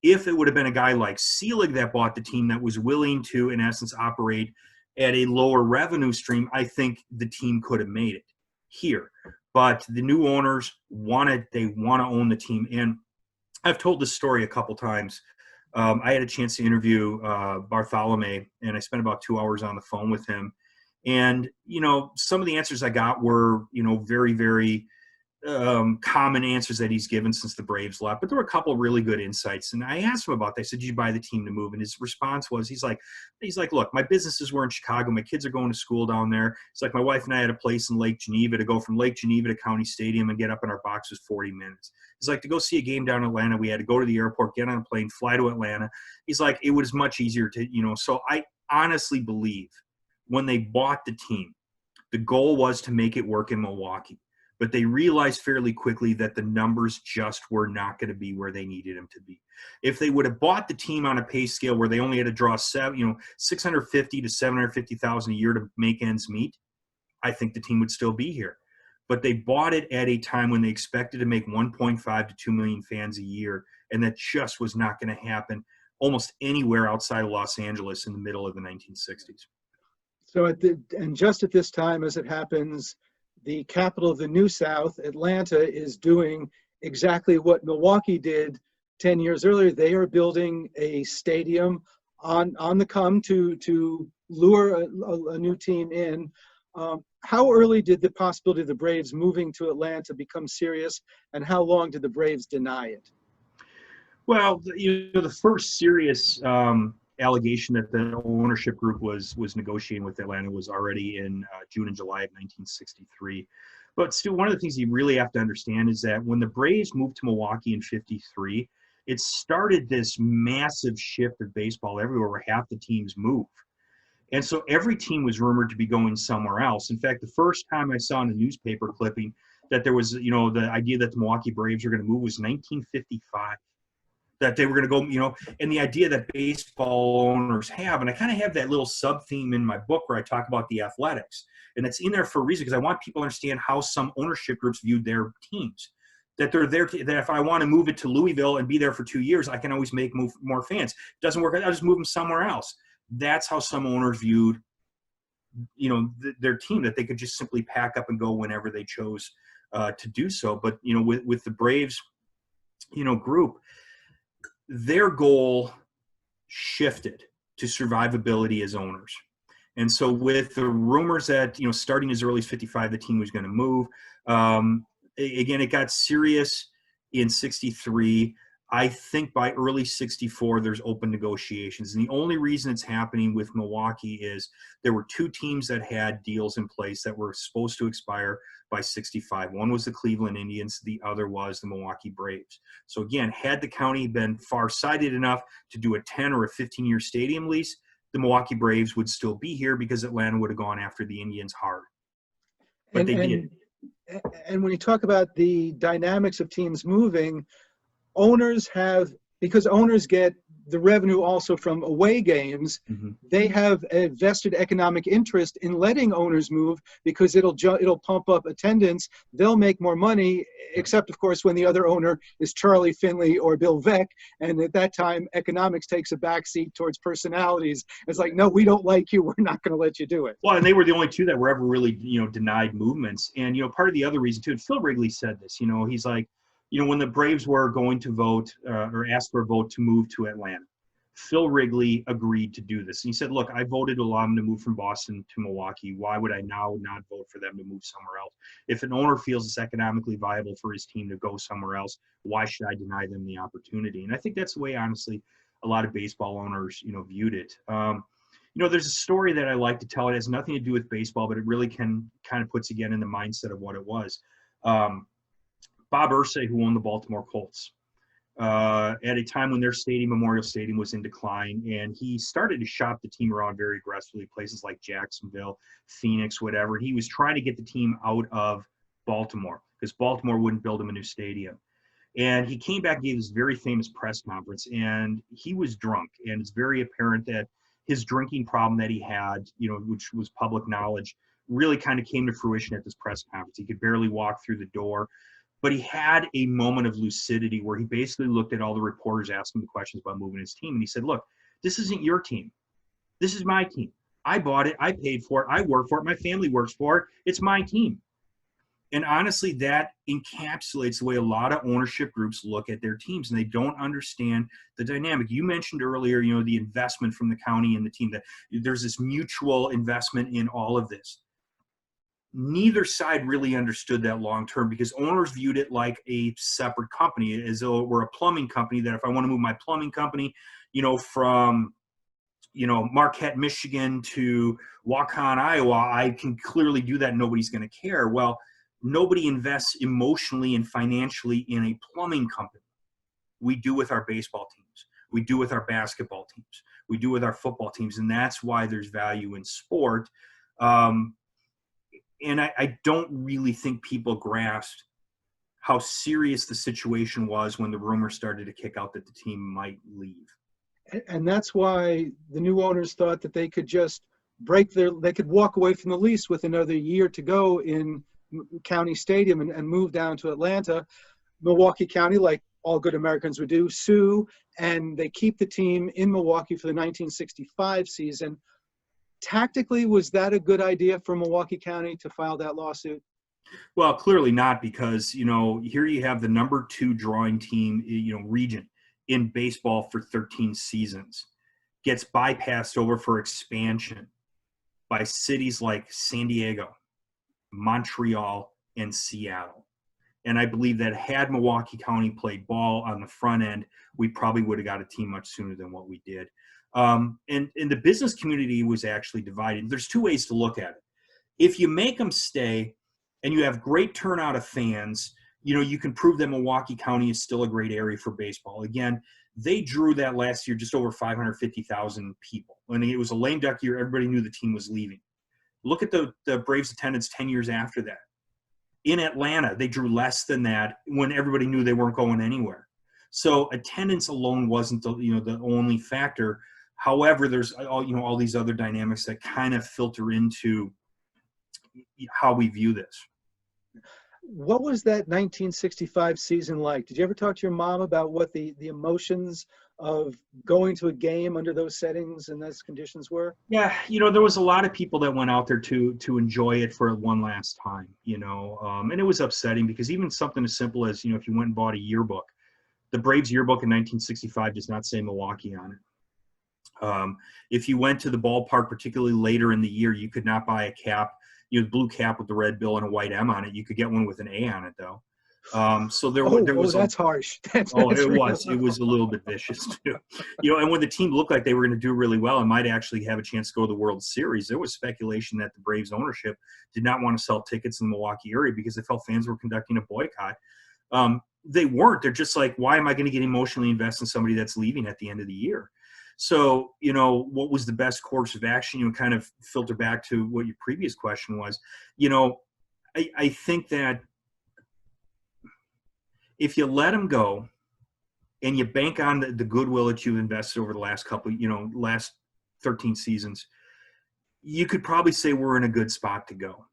if it would have been a guy like Steele that bought the team that was willing to, in essence, operate at a lower revenue stream, I think the team could have made it here. But the new owners want to own the team. And I've told this story a couple times. I had a chance to interview Bartholomew, and I spent about 2 hours on the phone with him. And, some of the answers I got were, very, very common answers that he's given since the Braves left. But there were a couple of really good insights. And I asked him about that. I said, did you buy the team to move? And his response was, he's like, look, my businesses were in Chicago. My kids are going to school down there. It's like my wife and I had a place in Lake Geneva. To go from Lake Geneva to County Stadium and get up in our box was 40 minutes. He's like, to go see a game down in Atlanta, we had to go to the airport, get on a plane, fly to Atlanta. He's like, it was much easier to, so I honestly believe when they bought the team, the goal was to make it work in Milwaukee. But they realized fairly quickly that the numbers just were not going to be where they needed them to be. If they would have bought the team on a pay scale where they only had to draw $650,000 to $750,000 a year to make ends meet, I think the team would still be here. But they bought it at a time when they expected to make 1.5 to 2 million fans a year, and that just was not going to happen almost anywhere outside of Los Angeles in the middle of the 1960s. So just at this time, as it happens, the capital of the New South, Atlanta, is doing exactly what Milwaukee did 10 years earlier. They are building a stadium on the come to lure a new team in. How early did the possibility of the Braves moving to Atlanta become serious, and how long did the Braves deny it? Well, the first serious allegation that the ownership group was negotiating with Atlanta was already in June and July of 1963. But Stu, one of the things you really have to understand is that when the Braves moved to Milwaukee in 53, it started this massive shift of baseball everywhere where half the teams move. And so every team was rumored to be going somewhere else. In fact, the first time I saw in a newspaper clipping that there was, the idea that the Milwaukee Braves were going to move was 1955. That they were going to go, and the idea that baseball owners have, and I kind of have that little sub-theme in my book where I talk about the Athletics, and it's in there for a reason because I want people to understand how some ownership groups viewed their teams. That they're there, that if I want to move it to Louisville and be there for 2 years, I can always make more fans. Doesn't work, I'll just move them somewhere else. That's how some owners viewed, their team, that they could just simply pack up and go whenever they chose to do so. But, with the Braves, group, their goal shifted to survivability as owners. And so with the rumors that, starting as early as 55, the team was going to move, again, it got serious in 63. I think by early 64, there's open negotiations. And the only reason it's happening with Milwaukee is there were two teams that had deals in place that were supposed to expire by 65. One was the Cleveland Indians. The other was the Milwaukee Braves. So again, had the county been far-sighted enough to do a 10 or a 15-year stadium lease, the Milwaukee Braves would still be here because Atlanta would have gone after the Indians hard. But they didn't. And when you talk about the dynamics of teams moving, because owners get the revenue also from away games, they have a vested economic interest in letting owners move because it'll pump up attendance. They'll make more money, except of course when the other owner is Charlie Finley or Bill Veeck, and at that time economics takes a backseat towards personalities. It's like, no, we don't like you, we're not going to let you do it. Well, and they were the only two that were ever really denied movements. And part of the other reason too, and Phil Wrigley said this, he's like, when the Braves were going to vote or ask for a vote to move to Atlanta, Phil Wrigley agreed to do this. And he said, look, I voted to allow them to move from Boston to Milwaukee. Why would I now not vote for them to move somewhere else? If an owner feels it's economically viable for his team to go somewhere else, why should I deny them the opportunity? And I think that's the way, honestly, a lot of baseball owners, viewed it. There's a story that I like to tell. It has nothing to do with baseball, but it really kind of puts again in the mindset of what it was. Bob Irsay, who owned the Baltimore Colts, at a time when their stadium, Memorial Stadium, was in decline, and he started to shop the team around very aggressively, places like Jacksonville, Phoenix, whatever. He was trying to get the team out of Baltimore because Baltimore wouldn't build him a new stadium. And he came back and gave this very famous press conference, and he was drunk, and it's very apparent that his drinking problem that he had, which was public knowledge, really kind of came to fruition at this press conference. He could barely walk through the door, but he had a moment of lucidity where he basically looked at all the reporters asking the questions about moving his team, and he said, look, this isn't your team. This is my team. I bought it. I paid for it. I work for it. My family works for it. It's my team. And honestly, that encapsulates the way a lot of ownership groups look at their teams, and they don't understand the dynamic. You mentioned earlier, the investment from the county and the team, that there's this mutual investment in all of this. Neither side really understood that long term because owners viewed it like a separate company, as though it were a plumbing company, that if I want to move my plumbing company, from Marquette, Michigan to Waukon, Iowa, I can clearly do that and nobody's going to care. Well, nobody invests emotionally and financially in a plumbing company. We do with our baseball teams. We do with our basketball teams. We do with our football teams. And that's why there's value in sport. And I don't really think people grasped how serious the situation was when the rumor started to kick out that the team might leave. And that's why the new owners thought that they could just they could walk away from the lease with another year to go in County Stadium and move down to Atlanta. Milwaukee County, like all good Americans would do, sue, and they keep the team in Milwaukee for the 1965 season. Tactically, was that a good idea for Milwaukee County to file that lawsuit? Well, clearly not, because, here you have the number 2 drawing team, region in baseball for 13 seasons, gets bypassed over for expansion by cities like San Diego, Montreal, and Seattle. And I believe that had Milwaukee County played ball on the front end, we probably would have got a team much sooner than what we did. And the business community was actually divided. There's 2 ways to look at it. If you make them stay and you have great turnout of fans, you can prove that Milwaukee County is still a great area for baseball. Again, they drew that last year just over 550,000 people. When it was a lame duck year, everybody knew the team was leaving. Look at the Braves attendance 10 years after that. In Atlanta, they drew less than that when everybody knew they weren't going anywhere. So attendance alone wasn't the only factor. However, there's all these other dynamics that kind of filter into how we view this. What was that 1965 season like? Did you ever talk to your mom about what the emotions of going to a game under those settings and those conditions were? Yeah, there was a lot of people that went out there to enjoy it for one last time, and it was upsetting because even something as simple as, if you went and bought a yearbook, the Braves yearbook in 1965 does not say Milwaukee on it. If you went to the ballpark, particularly later in the year, you could not buy a cap, blue cap with the red bill and a white M on it. You could get one with an A on it, though. So there was that's harsh. That's it was a little bit vicious too. And when the team looked like they were going to do really well and might actually have a chance to go to the World Series, there was speculation that the Braves ownership did not want to sell tickets in the Milwaukee area because they felt fans were conducting a boycott. They weren't. They're just like, why am I going to get emotionally invested in somebody that's leaving at the end of the year? So, what was the best course of action? Kind of filter back to what your previous question was. I think that if you let them go and you bank on the goodwill that you've invested over the last last 13 seasons, you could probably say we're in a good spot to go.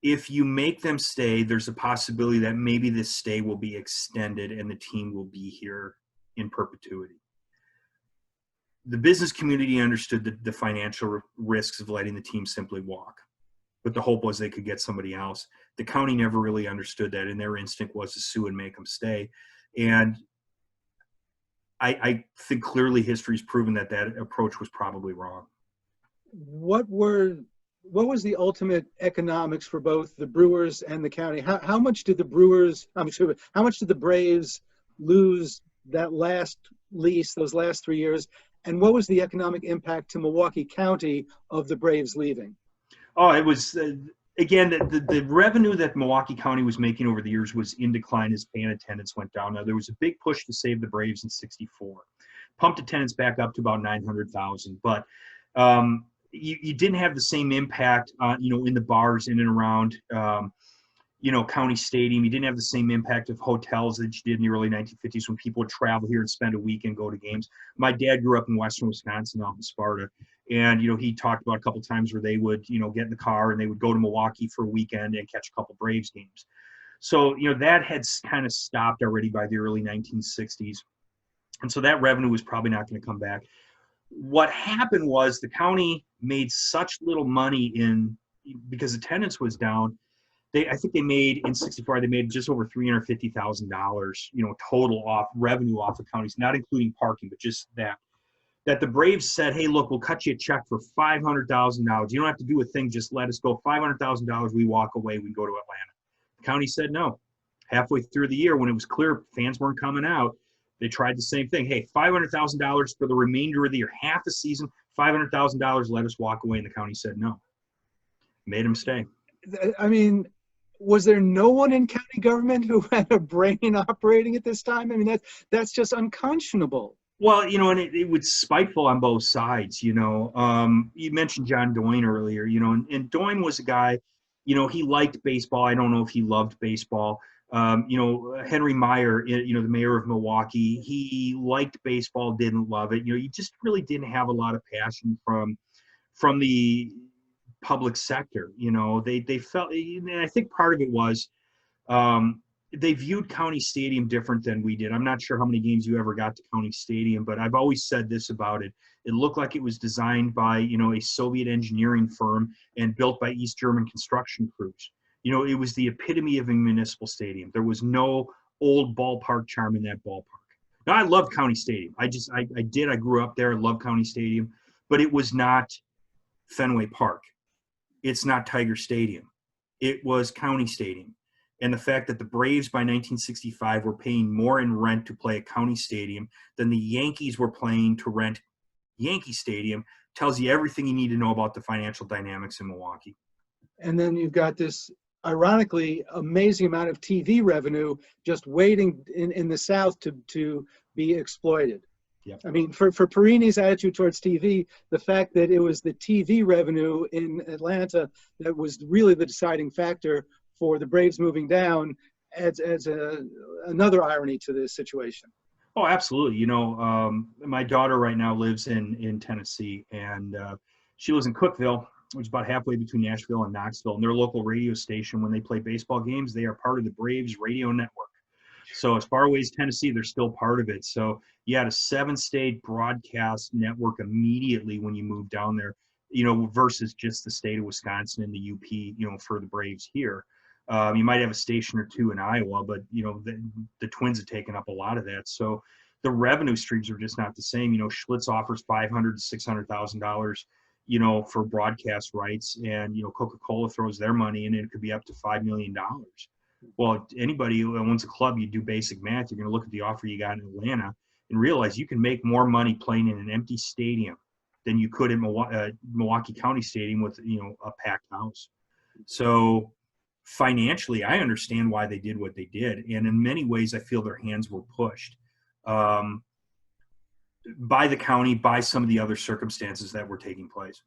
If you make them stay, there's a possibility that maybe this stay will be extended and the team will be here in perpetuity. The business community understood the financial risks of letting the team simply walk, but the hope was they could get somebody else. The county never really understood that, and their instinct was to sue and make them stay. And I think clearly history's proven that approach was probably wrong. What was the ultimate economics for both the Brewers and the county? How much did the Braves lose that last lease those last 3 years? And what was the economic impact to Milwaukee County of the Braves leaving? Oh, it was, again, the revenue that Milwaukee County was making over the years was in decline as fan attendance went down. Now, there was a big push to save the Braves in '64. Pumped attendance back up to about 900,000. But you didn't have the same impact, in the bars in and around, County Stadium. You didn't have the same impact of hotels that you did in the early 1950s when people would travel here and spend a week and go to games. My dad grew up in western Wisconsin, out in Sparta. And, he talked about a couple of times where they would, get in the car and they would go to Milwaukee for a weekend and catch a couple Braves games. So, that had kind of stopped already by the early 1960s. And so that revenue was probably not going to come back. What happened was the county made such little money because attendance was down. I think they made in '64, they made just over $350,000, total revenue off of counties, not including parking, but just that the Braves said, hey, look, we'll cut you a check for $500,000. You don't have to do a thing. Just let us go. $500,000. We walk away. We go to Atlanta. The county said no. Halfway through the year, when it was clear fans weren't coming out, they tried the same thing. Hey, $500,000 for the remainder of the year, half the season, $500,000, let us walk away. And the county said no. Made them stay. I mean, was there no one in county government who had a brain operating at this time? I mean, that's just unconscionable. Well, and it was spiteful on both sides, You mentioned John Doyne earlier, and Doyne was a guy, he liked baseball. I don't know if he loved baseball. Henry Meyer, the mayor of Milwaukee, he liked baseball, didn't love it. You just really didn't have a lot of passion from the public sector. They felt, and I think part of it was they viewed County Stadium different than we did. I'm not sure how many games you ever got to County Stadium, but I've always said this about it. It looked like it was designed by, a Soviet engineering firm and built by East German construction crews. It was the epitome of a municipal stadium. There was no old ballpark charm in that ballpark. Now, I loved County Stadium. I did. I grew up there. I loved County Stadium, but it was not Fenway Park. It's not Tiger Stadium. It was County Stadium. And the fact that the Braves by 1965 were paying more in rent to play at County Stadium than the Yankees were paying to rent Yankee Stadium tells you everything you need to know about the financial dynamics in Milwaukee. And then you've got this, ironically, amazing amount of TV revenue just waiting in the South to be exploited. Yep. I mean, for Perini's attitude towards TV, the fact that it was the TV revenue in Atlanta that was really the deciding factor for the Braves moving down adds another irony to this situation. Oh, absolutely. My daughter right now lives in Tennessee, and she lives in Cookeville, which is about halfway between Nashville and Knoxville. And their local radio station, when they play baseball games, they are part of the Braves radio network. So as far away as Tennessee, they're still part of it. So you had a 7-state broadcast network immediately when you moved down there, versus just the state of Wisconsin and the UP, for the Braves here. You might have a station or two in Iowa, but, the Twins have taken up a lot of that. So the revenue streams are just not the same. Schlitz offers $500,000 to $600,000, for broadcast rights, and, Coca-Cola throws their money in, and it could be up to $5 million. Well, anybody who owns a club, you do basic math, you're going to look at the offer you got in Atlanta and realize you can make more money playing in an empty stadium than you could in Milwaukee County Stadium with, a packed house. So financially, I understand why they did what they did. And in many ways, I feel their hands were pushed by the county, by some of the other circumstances that were taking place.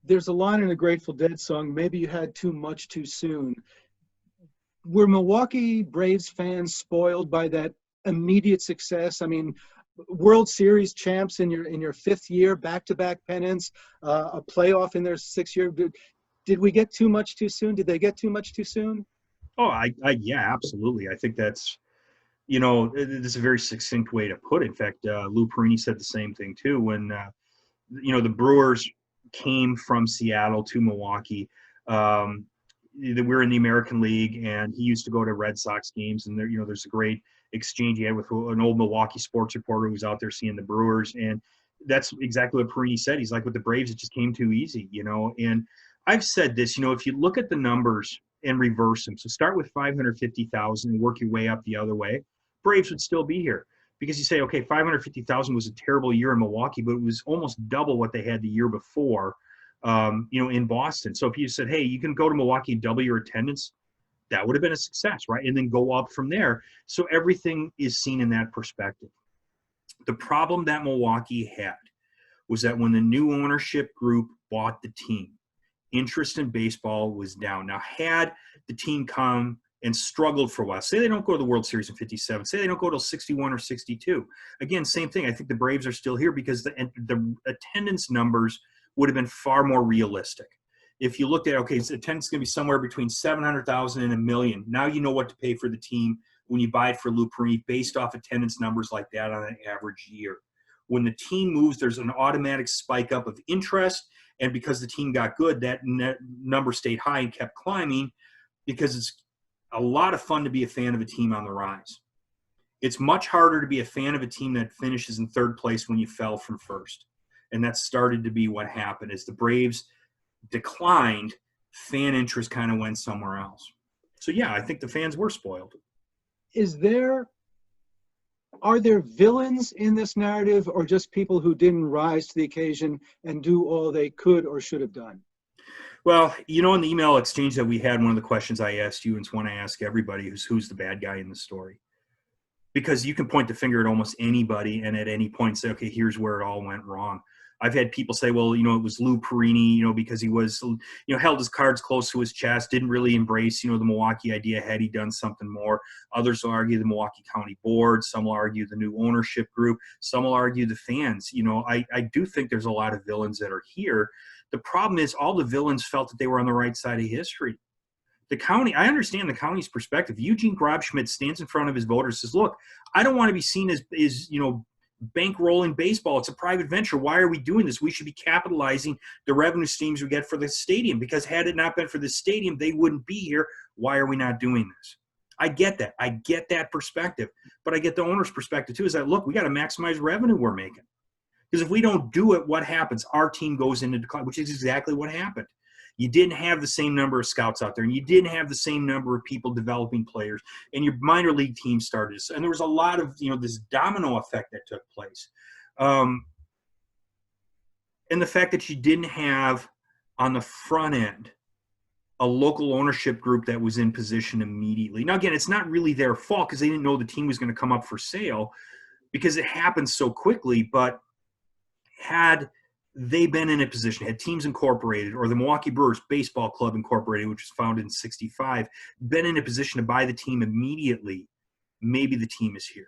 There's a line in a Grateful Dead song, maybe you had too much too soon. Were Milwaukee Braves fans spoiled by that immediate success? I mean, World Series champs in your fifth year, back-to-back pennants, a playoff in their 6th year. Did we get too much too soon? Did they get too much too soon? Oh, yeah, absolutely. I think that's, this is a very succinct way to put it. In fact, Lou Perini said the same thing too. When, the Brewers came from Seattle to Milwaukee, we're in the American League, and he used to go to Red Sox games, and there's a great exchange he had with an old Milwaukee sports reporter who was out there seeing the Brewers. And that's exactly what Perini said. He's like, with the Braves, it just came too easy, and I've said this, if you look at the numbers and reverse them, so start with 550,000 and work your way up the other way, Braves would still be here. because you say, okay, 550,000 was a terrible year in Milwaukee, but it was almost double what they had the year before, in Boston. So if you said, hey, you can go to Milwaukee and double your attendance, that would have been a success, right? And then go up from there. So everything is seen in that perspective. The problem that Milwaukee had was that when the new ownership group bought the team, interest in baseball was down. Now, had the team come and struggled for a while, say they don't go to the World Series in 57, say they don't go till 61 or 62. Again, same thing. I think the Braves are still here because the attendance numbers would have been far more realistic. If you looked at, okay, so attendance is going to be somewhere between 700,000 and 1 million. Now you know what to pay for the team when you buy it for Lou Perini based off attendance numbers like that on an average year. When the team moves, there's an automatic spike up of interest, and because the team got good, that number stayed high and kept climbing because it's a lot of fun to be a fan of a team on the rise. It's much harder to be a fan of a team that finishes in third place when you fell from first. And that started to be what happened. As the Braves declined, fan interest kind of went somewhere else. So, yeah, I think the fans were spoiled. Are there villains in this narrative, or just people who didn't rise to the occasion and do all they could or should have done? Well, in the email exchange that we had, one of the questions I asked you, and it's one I ask everybody, is who's the bad guy in the story? Because you can point the finger at almost anybody and at any point say, okay, here's where it all went wrong. I've had people say, well, it was Lou Perini, because he was, held his cards close to his chest, didn't really embrace, the Milwaukee idea had he done something more. Others will argue the Milwaukee County Board. Some will argue the new ownership group. Some will argue the fans. I do think there's a lot of villains that are here. The problem is all the villains felt that they were on the right side of history. The county, I understand the county's perspective. Eugene Grobschmidt stands in front of his voters and says, look, I don't want to be seen as bankrolling baseball. It's a private venture. Why are we doing this? We should be capitalizing the revenue streams we get for the stadium, because had it not been for the stadium, they wouldn't be here. Why are we not doing this? I get that. I get that perspective. But I get the owner's perspective too, is that, look, we got to maximize revenue we're making. Because if we don't do it, what happens? Our team goes into decline, which is exactly what happened. You didn't have the same number of scouts out there, and you didn't have the same number of people developing players, and your minor league team started. And there was a lot of, this domino effect that took place. And the fact that you didn't have on the front end a local ownership group that was in position immediately. Now, again, it's not really their fault because they didn't know the team was going to come up for sale because it happened so quickly, but had they been in a position, had Teams Incorporated or the Milwaukee Brewers Baseball Club Incorporated, which was founded in 65, been in a position to buy the team immediately, maybe the team is here.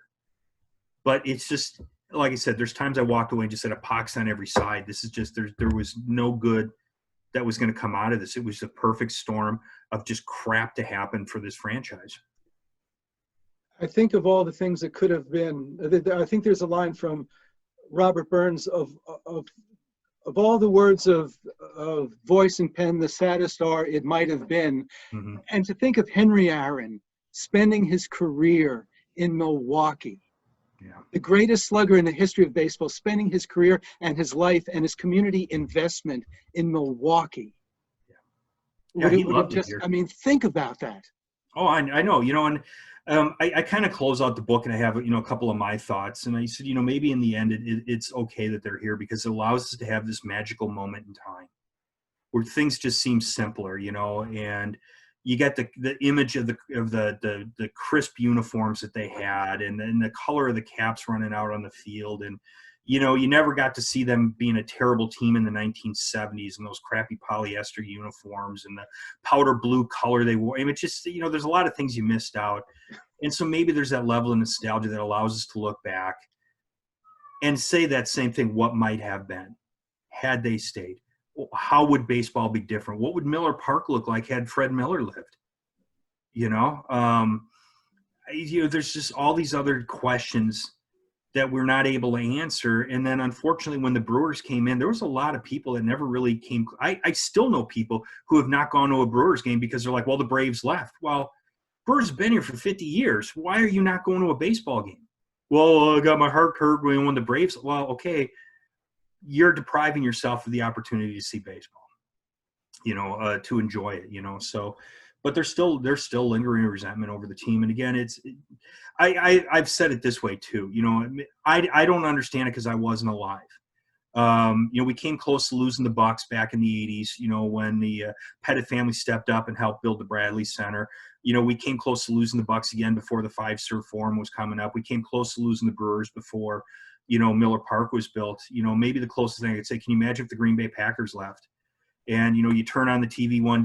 But it's just, like I said, there's times I walked away and just said a pox on every side. This is just, there was no good that was going to come out of this. It was the perfect storm of just crap to happen for this franchise. I think of all the things that could have been. I think there's a line from Robert Burns of all the words of voice and pen, the saddest are it might have been. Mm-hmm. And to think of Henry Aaron spending his career in Milwaukee, the greatest slugger in the history of baseball, spending his career and his life and his community investment in Milwaukee. He loved it here. I mean, think about that. Oh, I know, and I kind of close out the book and I have, a couple of my thoughts. And I said, maybe in the end, it's okay that they're here because it allows us to have this magical moment in time where things just seem simpler, and you get the image of the crisp uniforms that they had and then the color of the caps running out on the field. And, you never got to see them being a terrible team in the 1970s and those crappy polyester uniforms and the powder blue color they wore. I mean, it's just, there's a lot of things you missed out. And so maybe there's that level of nostalgia that allows us to look back and say that same thing, what might have been had they stayed. How would baseball be different? What would Miller Park look like had Fred Miller lived? There's just all these other questions that we're not able to answer. And then unfortunately, when the Brewers came in, there was a lot of people that never really came. I still know people who have not gone to a Brewers game because they're like, well, the Braves left. Well, Brewers have been here for 50 years. Why are you not going to a baseball game? Well, I got my heart hurt when the Braves. Well, okay, you're depriving yourself of the opportunity to see baseball, to enjoy it, So, but there's still lingering resentment over the team. And again, I've said it this way too. You know, I don't understand it because I wasn't alive. You know, we came close to losing the Bucks back in the 80s, you know, when the Pettit family stepped up and helped build the Bradley Center. You know, we came close to losing the Bucks again before the Five-Star Forum was coming up. We came close to losing the Brewers before, you know, Miller Park was built. You know, maybe the closest thing I could say, can you imagine if the Green Bay Packers left? And, you know, you turn on the TV one day